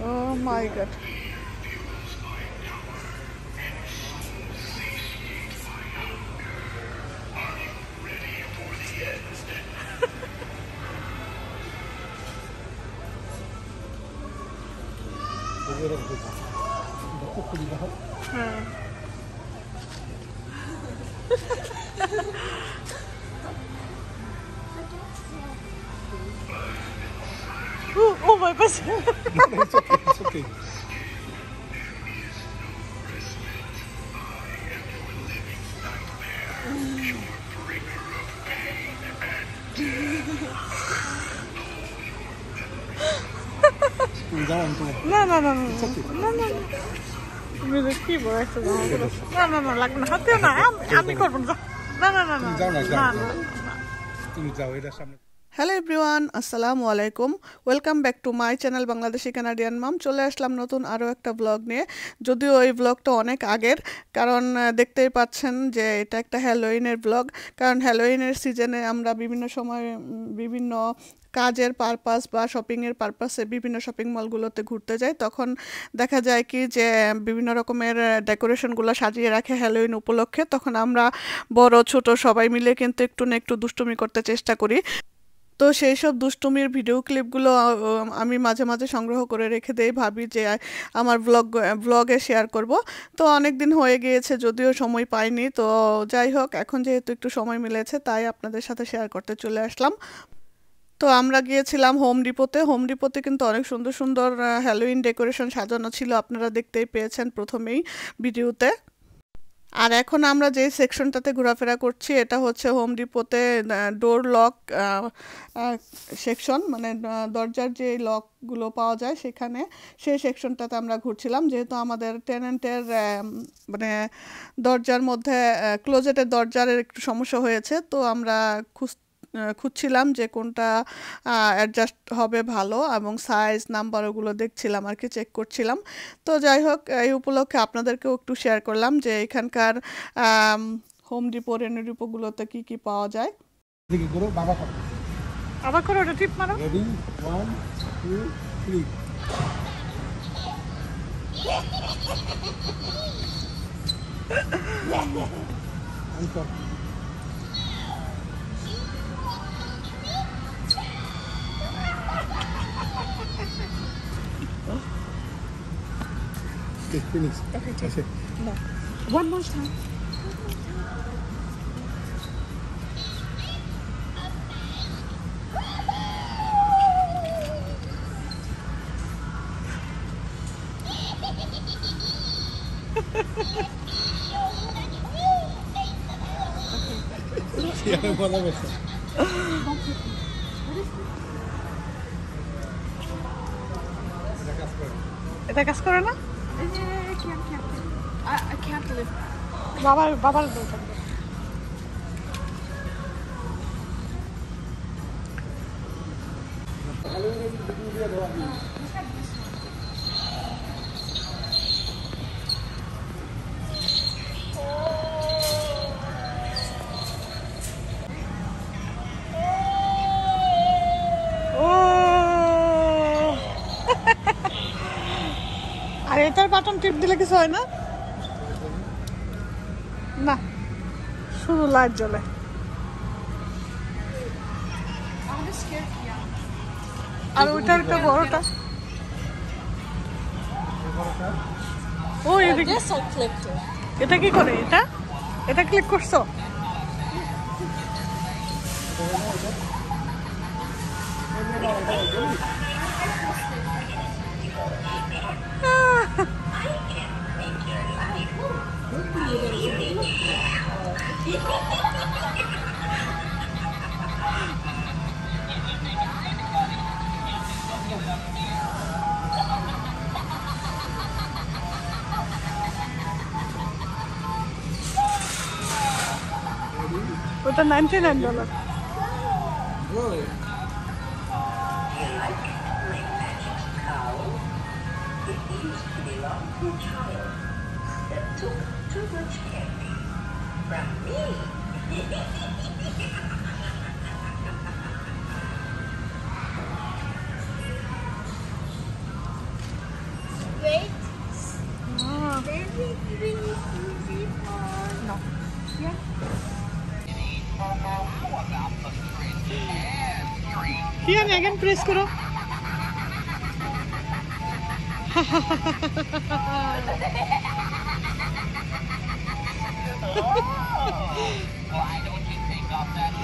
Oh my god. Oh my gosh. It's okay, it's okay. No, no, no, no. No, no, no. তুমি যে কি বলছো না না না লাগবে না হাতেও না আমি করবো না না না না না তুমি যাও এটা সামনে হ্যালো এভরিওয়ান আসসালামু আলাইকুম welcome back to my channel Bangladeshi Canadian mom চলে আসলাম নতুন আরও একটা ব্লগ নিয়ে যদিও এই ব্লগটা অনেক আগের কারণ দেখতেই পাচ্ছেন যে এটা একটা হ্যালোইনের ব্লগ কারণ হ্যালোইনের সিজনে আমরা বিভিন্ন সময় বিভিন্ন কাজের পারপাস বা শপিংয়ের পারপাসে বিভিন্ন শপিং মলগুলোতে ঘুরতে যাই তখন দেখা যায় কি যে বিভিন্ন রকমের ডেকোরেশনগুলো সাজিয়ে রাখে হ্যালোইন উপলক্ষে তখন আমরা বড় ছোট সবাই মিলে কিন্তু একটু না একটু দুষ্টুমি করতে চেষ্টা করি তো সেই সব দুষ্টুমির ভিডিও ক্লিপগুলো আমি মাঝে মাঝে সংগ্রহ করে রেখে দেই ভাবি যে আমার ব্লগে শেয়ার করব তো অনেক দিন হয়ে গিয়েছে যদিও সময় পাইনি তো যাই হোক এখন যেহেতু একটু সময় মিলেছে তাই আপনাদের সাথে শেয়ার করতে চলে আসলাম তো আমরা গিয়েছিলাম হোম ডিপোতে কিন্তু অনেক সুন্দর সুন্দর হ্যালোইন ডেকোরেশন সাজানো ছিল আপনারা দেখতেই পেয়েছেন প্রথমেই ভিডিওতে আর এখন আমরা যে সেকশনটাতে ঘোরাফেরা করছি এটা হচ্ছে হোম ডিপোতে ডোর লক সেকশন মানে দরজার যে লকগুলো পাওয়া যায় সেখানে সেই সেকশনটাতে আমরা ঘুরছিলাম যেহেতু আমাদের টেনেন্টের মানে দরজার মধ্যে ক্লোজেটের দরজার একটু সমস্যা হয়েছে তো আমরা খুঁজছিলাম যে কোনটা অ্যাডজাস্ট হবে ভালো এবং সাইজ নাম্বার ওগুলো দেখছিলাম আর কি চেক করছিলাম তো যাই হোক এই উপলক্ষে আপনাদেরকেও একটু শেয়ার করলাম যে এখানকার হোম ডিপো রেনো ডিপোগুলোতে কী কী পাওয়া যায় দেখি করো বাবা করো আবার করো ওটা টিপ মারো ready 1 2 3 Okay, finish. Okay, That's it. No. One more time. এটা কাজ করে না I can't live. বাবার দরকার আর এটার বাটন টিপ দিলে কিছু হয় না না শুধু লাইট জ্বলে আর ওইটার একটা বড়টা ও এদিকে এটা কি করে এটা ক্লিক করছো ওটা $99 Really? It used to belong to a child that took too much candy from me. Kian again press করো।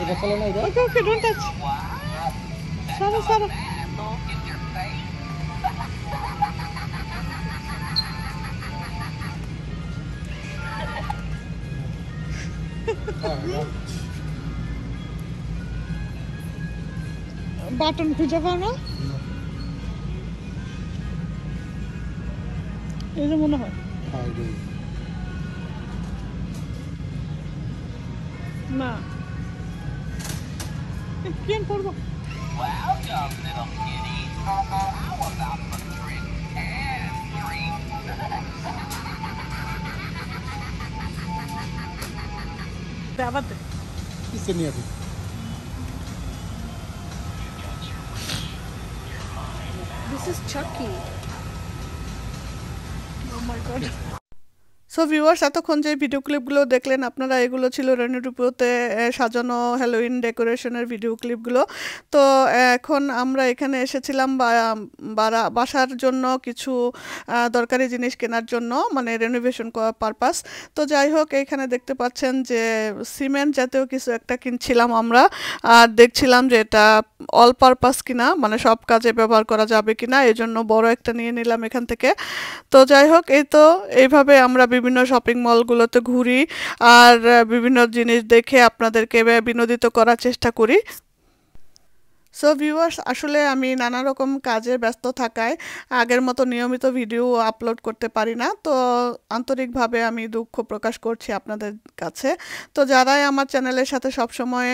এটা চলে না এটা? Okay okay don't touch. সরো সরো। বাটন খুঁজে পাও না? এই যে মনে হয় হ্যাঁ এটাই। না কেন করবো? Welcome, little kitty. How about some tricks and treats? আবার দে। কিসে নিয়ে আসি? This is Chucky. Oh my god. So viewers, এতক্ষণ যে ভিডিও ক্লিপগুলো দেখলেন আপনারা, এগুলো ছিল রেনিডুপুতে সাজানো হ্যালোইন ডেকোরেশনের ভিডিও ক্লিপগুলো। তো এখন আমরা এখানে এসেছিলাম বাসার জন্য কিছু দরকারি জিনিস কেনার জন্য, মানে রেনোভেশন পারপাস। তো যাই হোক, এইখানে দেখতে পাচ্ছেন যে সিমেন্ট জাতীয় কিছু একটা কিনছিলাম আমরা, আর দেখছিলাম যে এটা অল পারপাস কিনা, মানে সব কাজে ব্যবহার করা যাবে কিনা, এই জন্য বড় একটা নিয়ে নিলাম এখান থেকে। তো যাই হোক, এই তো এইভাবে আমরা বিভিন্ন শপিং মলগুলোতে ঘুরি আর বিভিন্ন জিনিস দেখে আপনাদেরকে বিনোদিত করার চেষ্টা করি। সো ভিউয়ার্স, আসলে আমি নানা রকম কাজে ব্যস্ত থাকায় আগের মতো নিয়মিত ভিডিও আপলোড করতে পারি না। তো আন্তরিকভাবে আমি দুঃখ প্রকাশ করছি আপনাদের কাছে। তো যারাই আমার চ্যানেলের সাথে সবসময়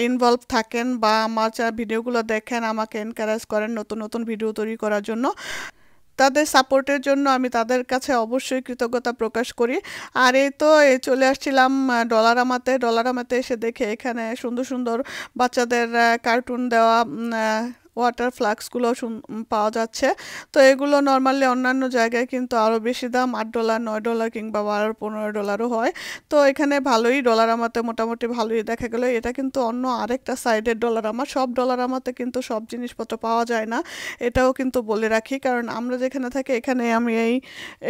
ইনভলভ থাকেন বা আমার ভিডিওগুলো দেখেন, আমাকে এনকারেজ করেন নতুন নতুন ভিডিও তৈরি করার জন্য, তাদের সাপোর্টের জন্য আমি তাদের কাছে অবশ্যই কৃতজ্ঞতা প্রকাশ করি। আর এই তো চলে আসছিলাম ডলারামাতে এসে দেখে এখানে সুন্দর সুন্দর বাচ্চাদের কার্টুন দেওয়া ওয়াটার ফ্লাক্সগুলো পাওয়া যাচ্ছে। তো এগুলো নর্মালি অন্যান্য জায়গায় কিন্তু আরও বেশি দাম, $8, $9 কিংবা $12-15 হয়। তো এখানে ভালোই ডলারামাতে মোটামুটি ভালোই দেখা গেল। এটা কিন্তু অন্য আরেকটা সাইডের ডলারামা। সব ডলারামাতে কিন্তু সব জিনিসপত্র পাওয়া যায় না, এটাও কিন্তু বলে রাখি, কারণ আমরা যেখানে থাকি এখানে আমি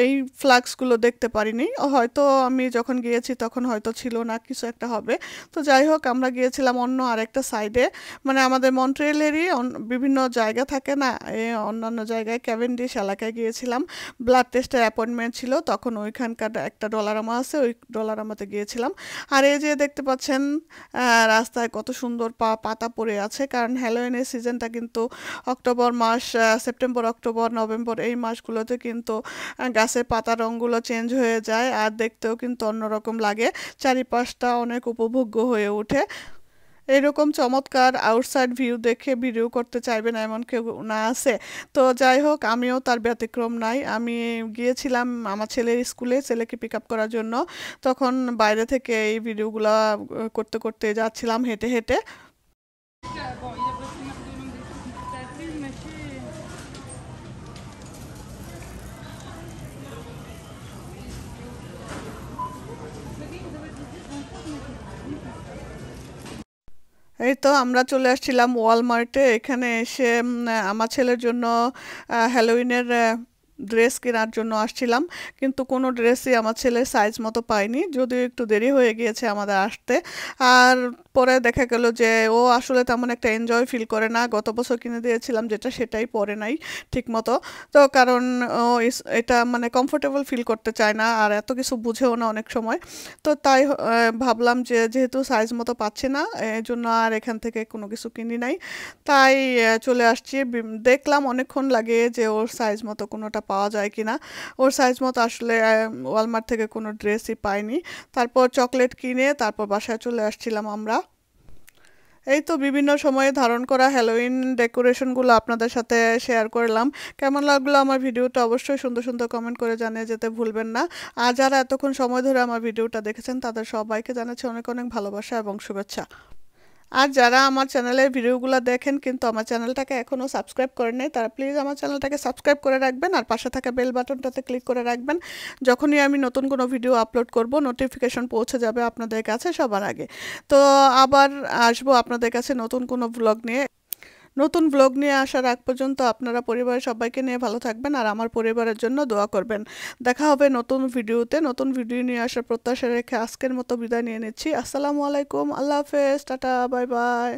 এই ফ্লাক্সগুলো দেখতে পারিনি। হয়তো আমি যখন গিয়েছি তখন হয়তো ছিল না, কিছু একটা হবে। তো যাই হোক, আমরা গিয়েছিলাম অন্য আরেকটা সাইডে, মানে আমাদের মন্ট্রিয়েলেরই বিভিন্ন জায়গা থাকে না, এই অন্যান্য জায়গায় ক্যাভেন্ডিশ এলাকায় গিয়েছিলাম। ব্লাড টেস্টের অ্যাপয়েন্টমেন্ট ছিল, তখন ওইখানকার একটা ডলারামা আছে, ওই ডলারামাতে গিয়েছিলাম। আর এই যে দেখতে পাচ্ছেন রাস্তায় কত সুন্দর পাতা পড়ে আছে, কারণ হ্যালোইনের সিজনটা কিন্তু অক্টোবর মাস, সেপ্টেম্বর, অক্টোবর, নভেম্বর এই মাসগুলোতে কিন্তু গাছের পাতা রঙগুলো চেঞ্জ হয়ে যায় আর দেখতেও কিন্তু অন্যরকম লাগে, চারিপাশটা অনেক উপভোগ্য হয়ে ওঠে। এরকম চমৎকার আউটসাইড ভিউ দেখে ভিডিও করতে চাইবে না এমন কেউ না আছে। তো যাই হোক, আমিও তার ব্যতিক্রম নাই। আমি গিয়েছিলাম আমার ছেলের স্কুলে, ছেলেকে পিক আপ করার জন্য। তখন বাইরে থেকে এই ভিডিওগুলো করতে করতে যাচ্ছিলাম হেঁটে হেঁটে। এই তো আমরা চলে আসছিলাম ওয়ালমার্টে। এখানে এসে আমার ছেলের জন্য হ্যালোইনের ড্রেস কেনার জন্য আসছিলাম, কিন্তু কোনো ড্রেসই আমার ছেলের সাইজ মতো পাইনি, যদিও একটু দেরি হয়ে গিয়েছে আমাদের আসতে। আর পরে দেখা গেল যে ও আসলে তেমন একটা এনজয় ফিল করে না। গত বছর কিনে দিয়েছিলাম যেটা, সেটাই পরে নাই ঠিক মতো। তো কারণ ও এটা মানে কমফোর্টেবল ফিল করতে চায় না, আর এত কিছু বুঝেও না অনেক সময়। তো তাই ভাবলাম যে যেহেতু সাইজ মতো পাচ্ছি না, এই জন্য আর এখান থেকে কোনো কিছু কিনি নাই। তাই চলে আসছি। দেখলাম অনেকক্ষণ লাগে যে ওর সাইজ মতো কোনোটা পাওয়া যায় কিনা। ওর সাইজ মতো আসলে ওয়ালমার্ট থেকে কোনো ড্রেসই পাইনি। তারপর চকলেট কিনে তারপর বাসায় চলে আসছিলাম আমরা। এই তো বিভিন্ন সময়ে ধারণ করা হ্যালোইন ডেকোরেশনগুলো আপনাদের সাথে শেয়ার করলাম। কেমন লাগলো আমার ভিডিওটা অবশ্যই সুন্দর সুন্দর কমেন্ট করে জানিয়ে যেতে ভুলবেন না। আর যারা এতক্ষণ সময় ধরে আমার ভিডিওটা দেখেছেন তাদের সবাইকে জানাচ্ছি অনেক অনেক ভালোবাসা এবং শুভেচ্ছা। আর যারা আমার চ্যানেলের ভিডিওগুলো দেখেন কিন্তু আমার চ্যানেলটাকে এখনও সাবস্ক্রাইব করেন নাই, তারা প্লিজ আমার চ্যানেলটাকে সাবস্ক্রাইব করে রাখবেন আর পাশে থাকা বেল বাটনটাতে ক্লিক করে রাখবেন। যখনই আমি নতুন কোনো ভিডিও আপলোড করব নোটিফিকেশন পৌঁছে যাবে আপনাদের কাছে সবার আগে। তো আবার আসবো আপনাদের কাছে নতুন কোনো ব্লগ নিয়ে। নতুন ব্লগ নিয়ে আসার আগ পর্যন্ত আপনারা পরিবারের সবাইকে নিয়ে ভালো থাকবেন আর আমার পরিবারের জন্য দোয়া করবেন। দেখা হবে নতুন ভিডিওতে। নতুন ভিডিও নিয়ে আসার প্রত্যাশা রেখে আজকের মতো বিদায় নিয়ে নিচ্ছি। আসসালামু আলাইকুম, আল্লাহ হাফেজ, টাটা, বাই বাই।